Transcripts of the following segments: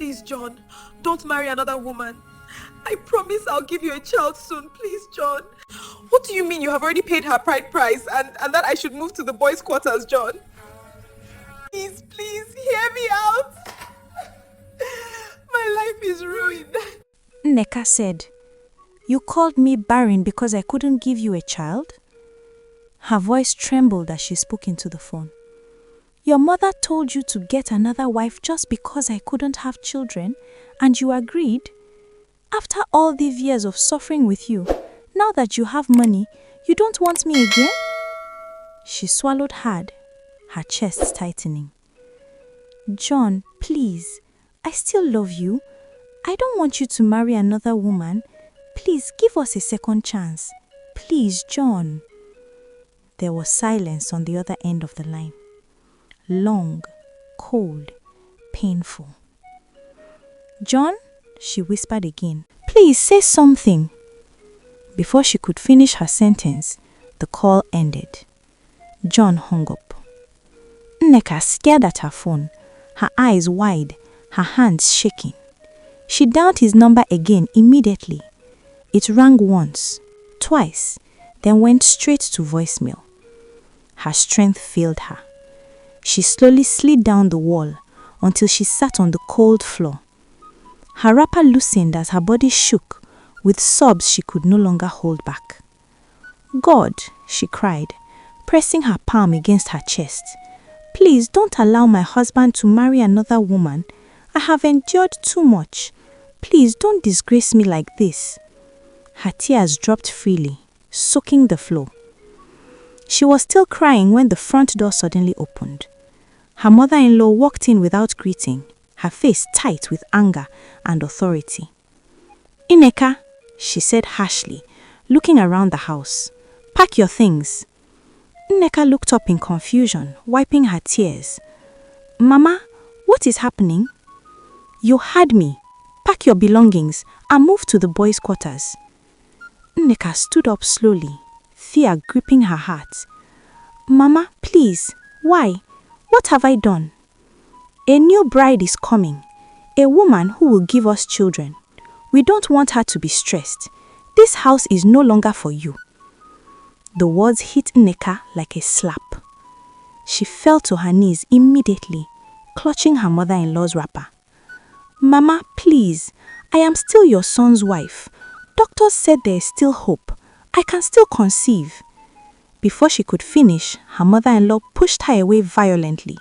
Please, John, don't marry another woman. I promise I'll give you a child soon. Please, John. What do you mean you have already paid her bride price and that I should move to the boys' quarters, John? Please, hear me out. My life is ruined. Nneka said, "You called me Barren because I couldn't give you a child?" Her voice trembled as she spoke into the phone. "Your mother told you to get another wife just because I couldn't have children, and you agreed? After all these years of suffering with you, now that you have money, you don't want me again?" She swallowed hard, her chest tightening. "John, please, I still love you. I don't want you to marry another woman. Please give us a second chance. Please, John." There was silence on the other end of the line. Long, cold, painful. "John," she whispered again, "please say something." Before she could finish her sentence, the call ended. John hung up. Nneka stared at her phone, her eyes wide, her hands shaking. She dialed his number again immediately. It rang once, twice, then went straight to voicemail. Her strength failed her. She slowly slid down the wall until she sat on the cold floor. Her wrapper loosened as her body shook with sobs she could no longer hold back. "God," she cried, pressing her palm against her chest, "please don't allow my husband to marry another woman. I have endured too much. Please don't disgrace me like this." Her tears dropped freely, soaking the floor. She was still crying when the front door suddenly opened. Her mother-in-law walked in without greeting, her face tight with anger and authority. "Nneka," she said harshly, looking around the house, "pack your things." Nneka looked up in confusion, wiping her tears. "Mama, what is happening?" "You heard me. Pack your belongings and move to the boys' quarters." Nneka stood up slowly, fear gripping her heart. "Mama, please, why? What have I done?" "A new bride is coming, a woman who will give us children. We don't want her to be stressed. This house is no longer for you." The words hit Nneka like a slap. She fell to her knees immediately, clutching her mother-in-law's wrapper. "Mama, please, I am still your son's wife. Doctors said there is still hope. I can still conceive." Before she could finish, her mother-in-law pushed her away violently.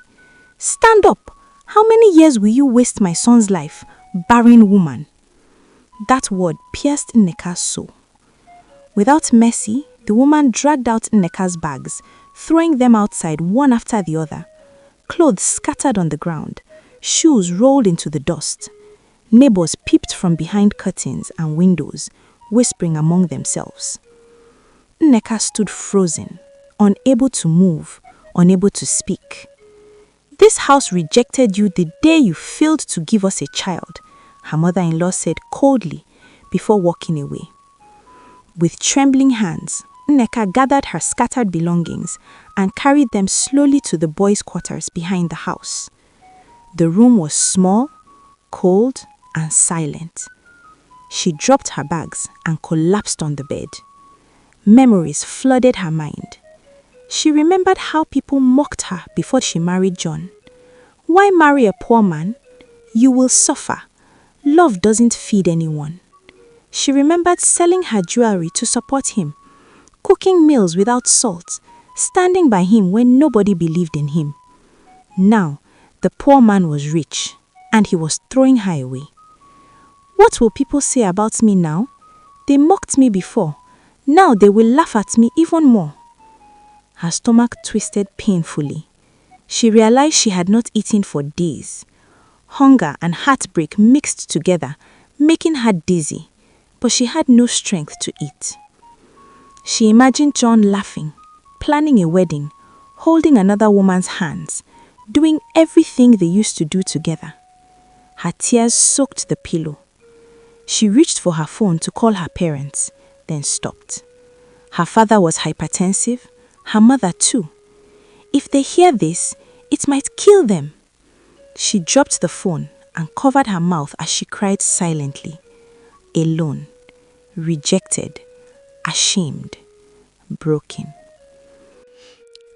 "Stand up! How many years will you waste my son's life, barren woman?" That word pierced Nneka's soul. Without mercy, the woman dragged out Nneka's bags, throwing them outside one after the other. Clothes scattered on the ground, shoes rolled into the dust. Neighbors peeped from behind curtains and windows, whispering among themselves. Nneka stood frozen, unable to move, unable to speak. "This house rejected you the day you failed to give us a child," her mother-in-law said coldly before walking away. With trembling hands, Nneka gathered her scattered belongings and carried them slowly to the boys' quarters behind the house. The room was small, cold, and silent. She dropped her bags and collapsed on the bed. Memories flooded her mind. She remembered how people mocked her before she married John. "Why marry a poor man? You will suffer. Love doesn't feed anyone." She remembered selling her jewelry to support him, cooking meals without salt, standing by him when nobody believed in him. Now, the poor man was rich, and he was throwing her away. "What will people say about me now? They mocked me before. Now they will laugh at me even more." Her stomach twisted painfully. She realized she had not eaten for days. Hunger and heartbreak mixed together, making her dizzy, but she had no strength to eat. She imagined John laughing, planning a wedding, holding another woman's hands, doing everything they used to do together. Her tears soaked the pillow. She reached for her phone to call her parents, then stopped. Her father was hypertensive, her mother too. If they hear this, it might kill them. She dropped the phone and covered her mouth as she cried silently. Alone, rejected, ashamed, broken.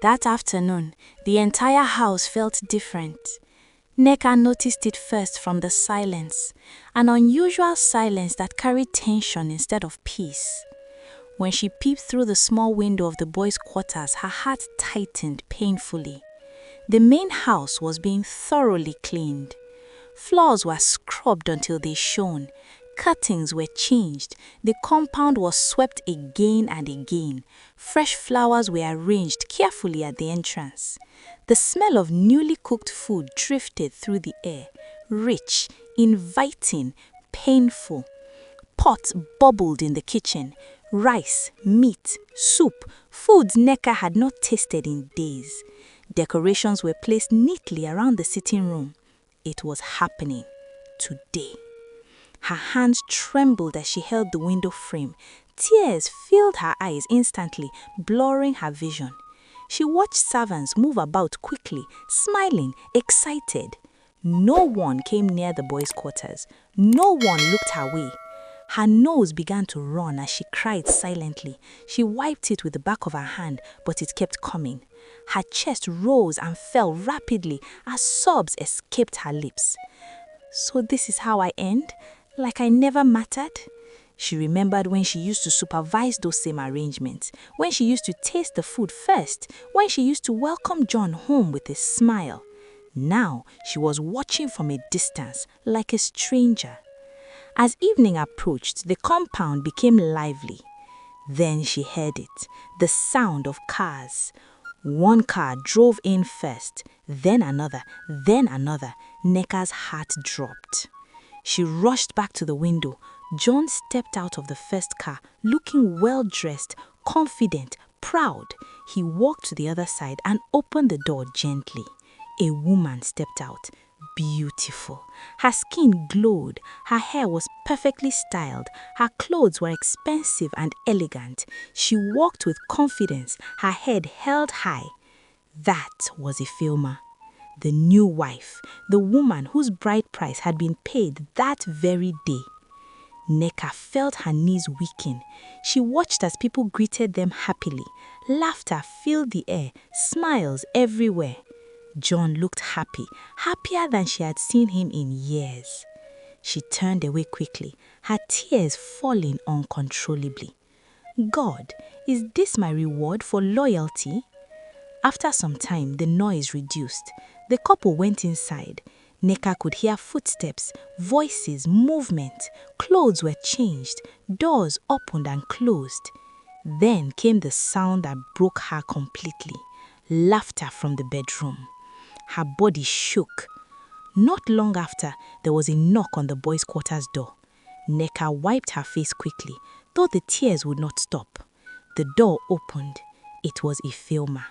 That afternoon, the entire house felt different. Neka noticed it first from the silence, an unusual silence that carried tension instead of peace. When she peeped through the small window of the boys' quarters, her heart tightened painfully. The main house was being thoroughly cleaned. Floors were scrubbed until they shone. Curtains were changed. The compound was swept again and again. Fresh flowers were arranged carefully at the entrance. The smell of newly cooked food drifted through the air, rich, inviting, painful. Pots bubbled in the kitchen. Rice, meat, soup, foods Neka had not tasted in days. Decorations were placed neatly around the sitting room. It was happening today. Her hands trembled as she held the window frame. Tears filled her eyes instantly, blurring her vision. She watched servants move about quickly, smiling, excited. No one came near the boys' quarters. No one looked her way. Her nose began to run as she cried silently. She wiped it with the back of her hand, but it kept coming. Her chest rose and fell rapidly as sobs escaped her lips. So this is how I end? Like I never mattered? She remembered when she used to supervise those same arrangements, when she used to taste the food first, when she used to welcome John home with a smile. Now she was watching from a distance, like a stranger. As evening approached, the compound became lively. Then she heard it, the sound of cars. One car drove in first, then another, then another. Neka's heart dropped. She rushed back to the window. John stepped out of the first car, looking well-dressed, confident, proud. He walked to the other side and opened the door gently. A woman stepped out. Beautiful. Her skin glowed. Her hair was perfectly styled. Her clothes were expensive and elegant. She walked with confidence, her head held high. That was Ifeoma, the new wife, the woman whose bride price had been paid that very day. Neka felt her knees weaken. She watched as people greeted them happily. Laughter filled the air, smiles everywhere. John looked happy, happier than she had seen him in years. She turned away quickly, her tears falling uncontrollably. God, is this my reward for loyalty? After some time, the noise reduced. The couple went inside. Neka could hear footsteps, voices, movement. Clothes were changed, doors opened and closed. Then came the sound that broke her completely. Laughter from the bedroom. Her body shook. Not long after, there was a knock on the boys' quarters door. Neka wiped her face quickly, though the tears would not stop. The door opened. It was Ifeoma.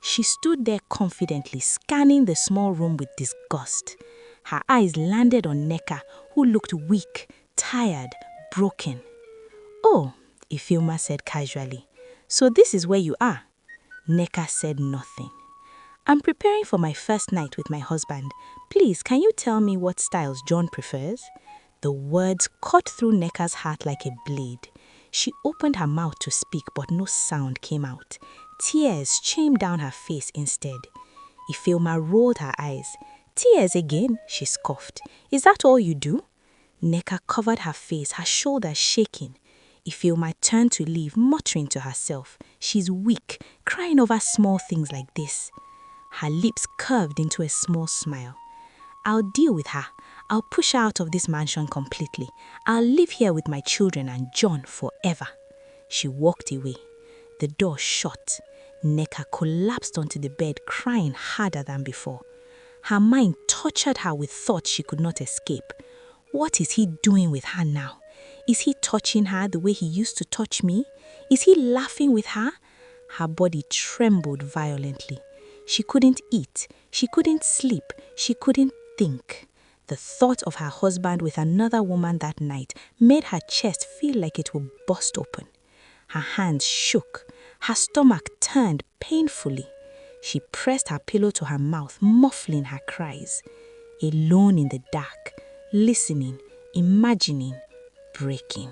She stood there confidently, scanning the small room with disgust. Her eyes landed on Neka, who looked weak, tired, broken. "Oh," Ifeoma said casually, "so this is where you are?" Neka said nothing. "I'm preparing for my first night with my husband. Please, can you tell me what styles John prefers?" The words cut through Neka's heart like a blade. She opened her mouth to speak, but no sound came out. Tears streamed down her face instead. Ifeoma rolled her eyes. "Tears again?" she scoffed. "Is that all you do?" Neka covered her face, her shoulders shaking. Ifeoma turned to leave, muttering to herself. She's weak, crying over small things like this. Her lips curved into a small smile. "I'll deal with her. I'll push her out of this mansion completely. I'll live here with my children and John forever." She walked away. The door shut. Neka collapsed onto the bed, crying harder than before. Her mind tortured her with thoughts she could not escape. What is he doing with her now? Is he touching her the way he used to touch me? Is he laughing with her? Her body trembled violently. She couldn't eat. She couldn't sleep. She couldn't think. The thought of her husband with another woman that night made her chest feel like it would burst open. Her hands shook. Her stomach turned painfully. She pressed her pillow to her mouth, muffling her cries. alone in the dark, listening, imagining, breaking.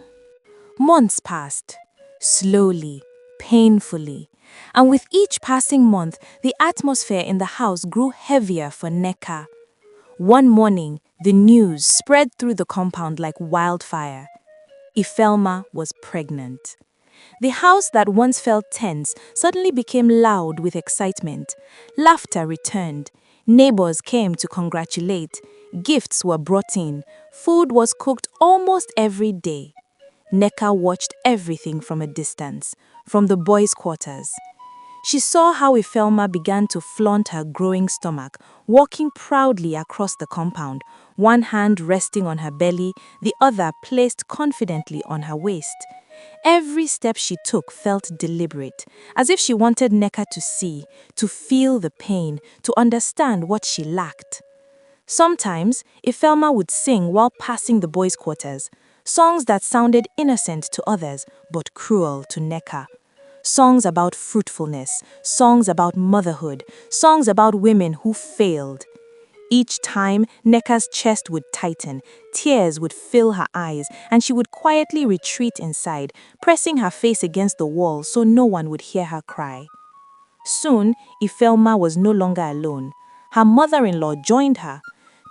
Months passed, slowly, painfully, and with each passing month, the atmosphere in the house grew heavier for Neka. One morning, the news spread through the compound like wildfire. Ifelma was pregnant. The house that once felt tense suddenly became loud with excitement. Laughter returned. Neighbors came to congratulate. Gifts were brought in. Food was cooked almost every day. Neka watched everything from a distance, from the boys' quarters. She saw how Ifelma began to flaunt her growing stomach, walking proudly across the compound, one hand resting on her belly, the other placed confidently on her waist. Every step she took felt deliberate, as if she wanted Neka to see, to feel the pain, to understand what she lacked. Sometimes, Ifelma would sing while passing the boys' quarters, songs that sounded innocent to others but cruel to Neka. Songs about fruitfulness, songs about motherhood, songs about women who failed. Each time, Neka's chest would tighten, tears would fill her eyes, and she would quietly retreat inside, pressing her face against the wall so no one would hear her cry. Soon, Ifelma was no longer alone. Her mother-in-law joined her.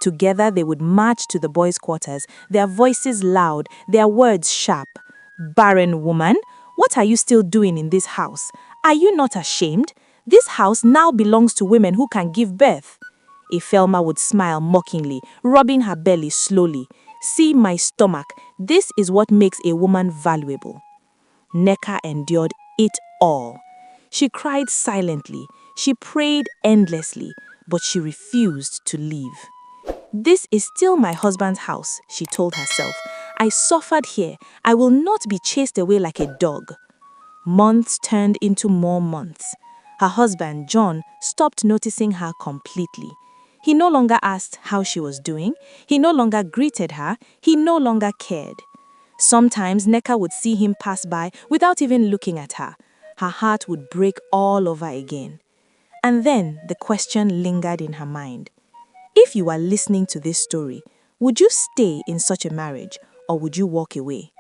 Together, they would march to the boys' quarters, their voices loud, their words sharp. "Barren woman, what are you still doing in this house? Are you not ashamed? This house now belongs to women who can give birth." Ifelma would smile mockingly, rubbing her belly slowly. "See my stomach. This is what makes a woman valuable." Neka endured it all. She cried silently. She prayed endlessly, but she refused to leave. "This is still my husband's house," she told herself. "I suffered here. I will not be chased away like a dog." Months turned into more months. Her husband, John, stopped noticing her completely. He no longer asked how she was doing. He no longer greeted her. He no longer cared. Sometimes Neka would see him pass by without even looking at her. Her heart would break all over again. And then the question lingered in her mind. If you are listening to this story, would you stay in such a marriage or would you walk away?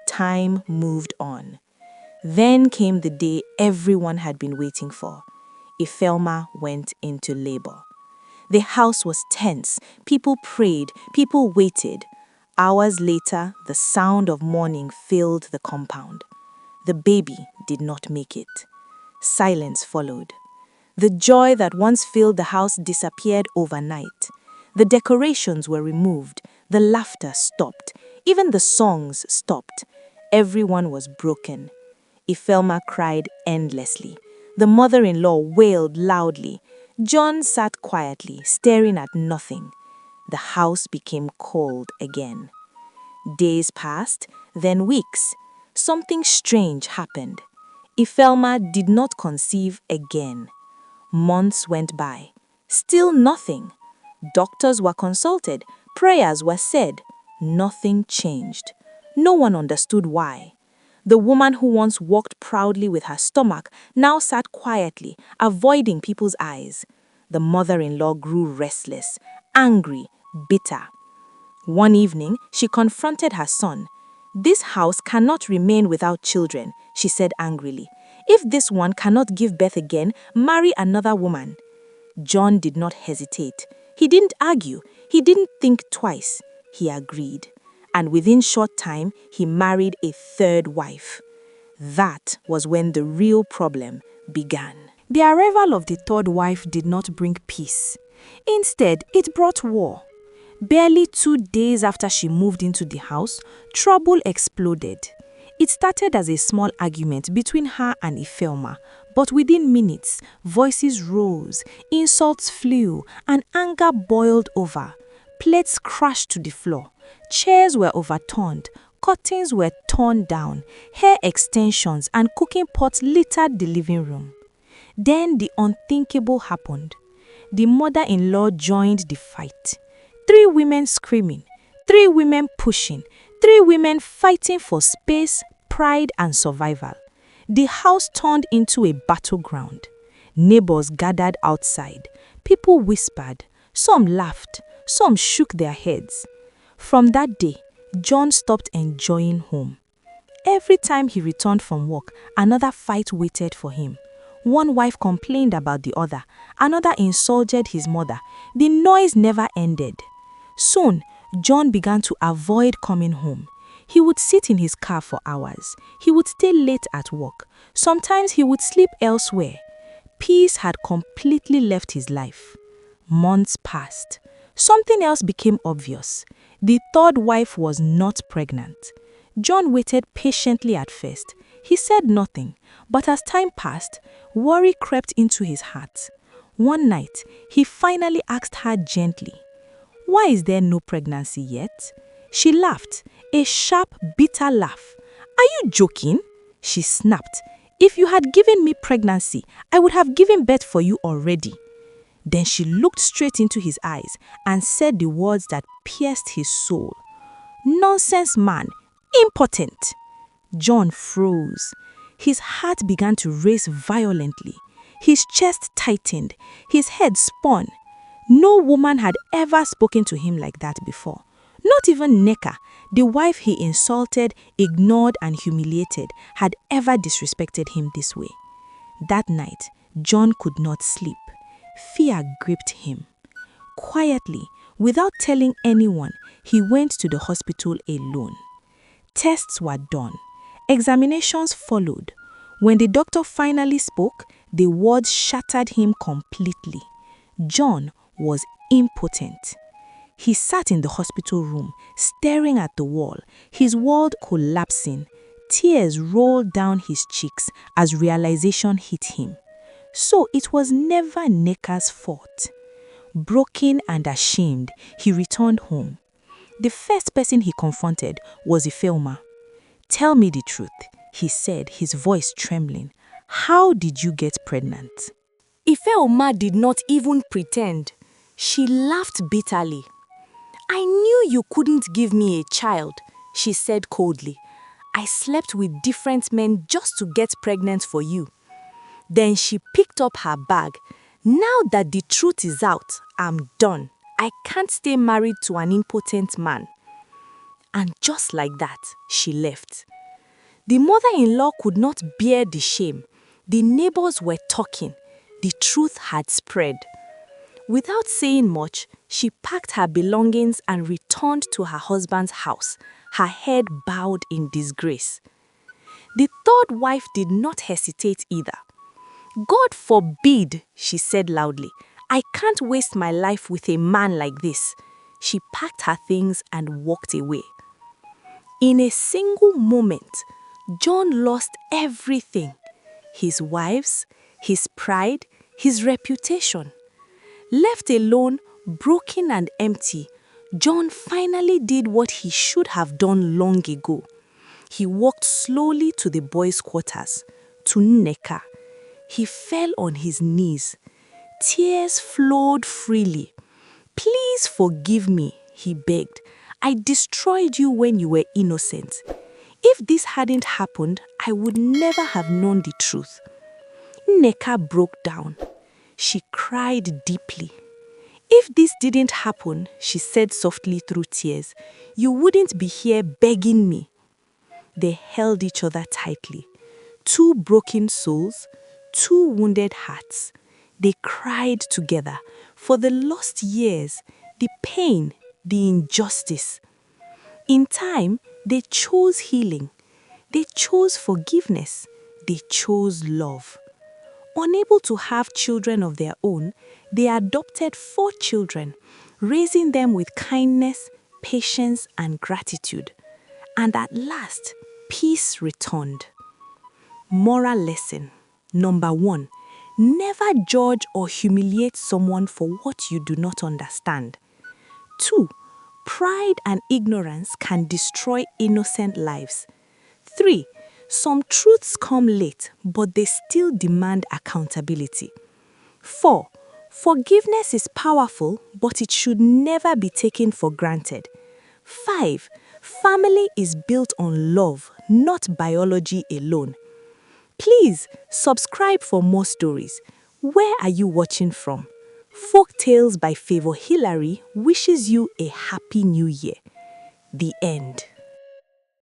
Time moved on. Then came the day everyone had been waiting for. Ifelma went into labor. The house was tense. People prayed. People waited. Hours later, the sound of mourning filled the compound. The baby did not make it. Silence followed. The joy that once filled the house disappeared overnight. The decorations were removed. The laughter stopped. Even the songs stopped. Everyone was broken. Ifelma cried endlessly. The mother-in-law wailed loudly. John sat quietly, staring at nothing. The house became cold again. Days passed, then weeks. Something strange happened. Ifelma did not conceive again. Months went by. Still nothing. Doctors were consulted. Prayers were said. Nothing changed. No one understood why. The woman who once walked proudly with her stomach now sat quietly, avoiding people's eyes. The mother-in-law grew restless, angry, bitter. One evening, she confronted her son. "This house cannot remain without children," she said angrily. "If this one cannot give birth again, marry another woman." John did not hesitate. He didn't argue. He didn't think twice. He agreed. And within short time, he married a third wife. That was when the real problem began. The arrival of the third wife did not bring peace. Instead, it brought war. Barely 2 days after she moved into the house, trouble exploded. It started as a small argument between her and Ifelma, but within minutes, voices rose, insults flew, and anger boiled over. Plates crashed to the floor. Chairs were overturned. Curtains were torn down. Hair extensions and cooking pots littered the living room. Then the unthinkable happened. The mother-in-law joined the fight. 3 women screaming, 3 women pushing, 3 women fighting for space, pride, and survival. The house turned into a battleground. Neighbors gathered outside. People whispered. Some laughed, some shook their heads. From that day, John stopped enjoying home. Every time he returned from work, another fight waited for him. One wife complained about the other, another insulted his mother. The noise never ended. Soon, John began to avoid coming home. He would sit in his car for hours. He would stay late at work. Sometimes he would sleep elsewhere. Peace had completely left his life. Months passed. Something else became obvious. The third wife was not pregnant. John waited patiently at first. He said nothing, but as time passed, worry crept into his heart. One night, he finally asked her gently, "Why is there no pregnancy yet?" She laughed, a sharp, bitter laugh. "Are you joking?" She snapped. "If you had given me pregnancy, I would have given birth for you already." Then she looked straight into his eyes and said the words that pierced his soul. "Nonsense, man. Impotent." John froze. His heart began to race violently. His chest tightened. His head spun. No woman had ever spoken to him like that before. Not even Neka, the wife he insulted, ignored, and humiliated, had ever disrespected him this way. That night, John could not sleep. Fear gripped him. Quietly, without telling anyone, he went to the hospital alone. Tests were done. Examinations followed. When the doctor finally spoke, the words shattered him completely. John was impotent. He sat in the hospital room, staring at the wall, his world collapsing. Tears rolled down his cheeks as realization hit him. So it was never Neka's fault. Broken and ashamed, he returned home. The first person he confronted was Ifeoma. "Tell me the truth," he said, his voice trembling. "How did you get pregnant?" Ifeoma did not even pretend. She laughed bitterly. "I knew you couldn't give me a child," she said coldly. "I slept with different men just to get pregnant for you." Then she picked up her bag. "Now that the truth is out, I'm done. I can't stay married to an impotent man." And just like that, she left. The mother-in-law could not bear the shame. The neighbors were talking. The truth had spread. Without saying much, she packed her belongings and returned to her husband's house, her head bowed in disgrace. The third wife did not hesitate either. "God forbid," she said loudly. "I can't waste my life with a man like this." She packed her things and walked away. In a single moment, John lost everything: his wives, his pride, his reputation. Left alone, broken and empty, John finally did what he should have done long ago. He walked slowly to the boys' quarters, to Nneka. He fell on his knees. Tears flowed freely. "Please forgive me," he begged. "I destroyed you when you were innocent. If this hadn't happened, I would never have known the truth." Nneka broke down. She cried deeply. "If this didn't happen," she said softly through tears, "you wouldn't be here begging me." They held each other tightly. Two broken souls, two wounded hearts. They cried together for the lost years, the pain, the injustice. In time, they chose healing. They chose forgiveness. They chose love. Unable to have children of their own, they adopted 4 children, raising them with kindness, patience, and gratitude. And at last, peace returned. Moral lesson. Number 1. Never judge or humiliate someone for what you do not understand. 2. Pride and ignorance can destroy innocent lives. 3. Some truths come late, but they still demand accountability. 4. Forgiveness is powerful, but it should never be taken for granted. 5. Family is built on love, not biology alone. Please subscribe for more stories. Where are you watching from? Folk Tales by Favor Hillary wishes you a happy new year. The end.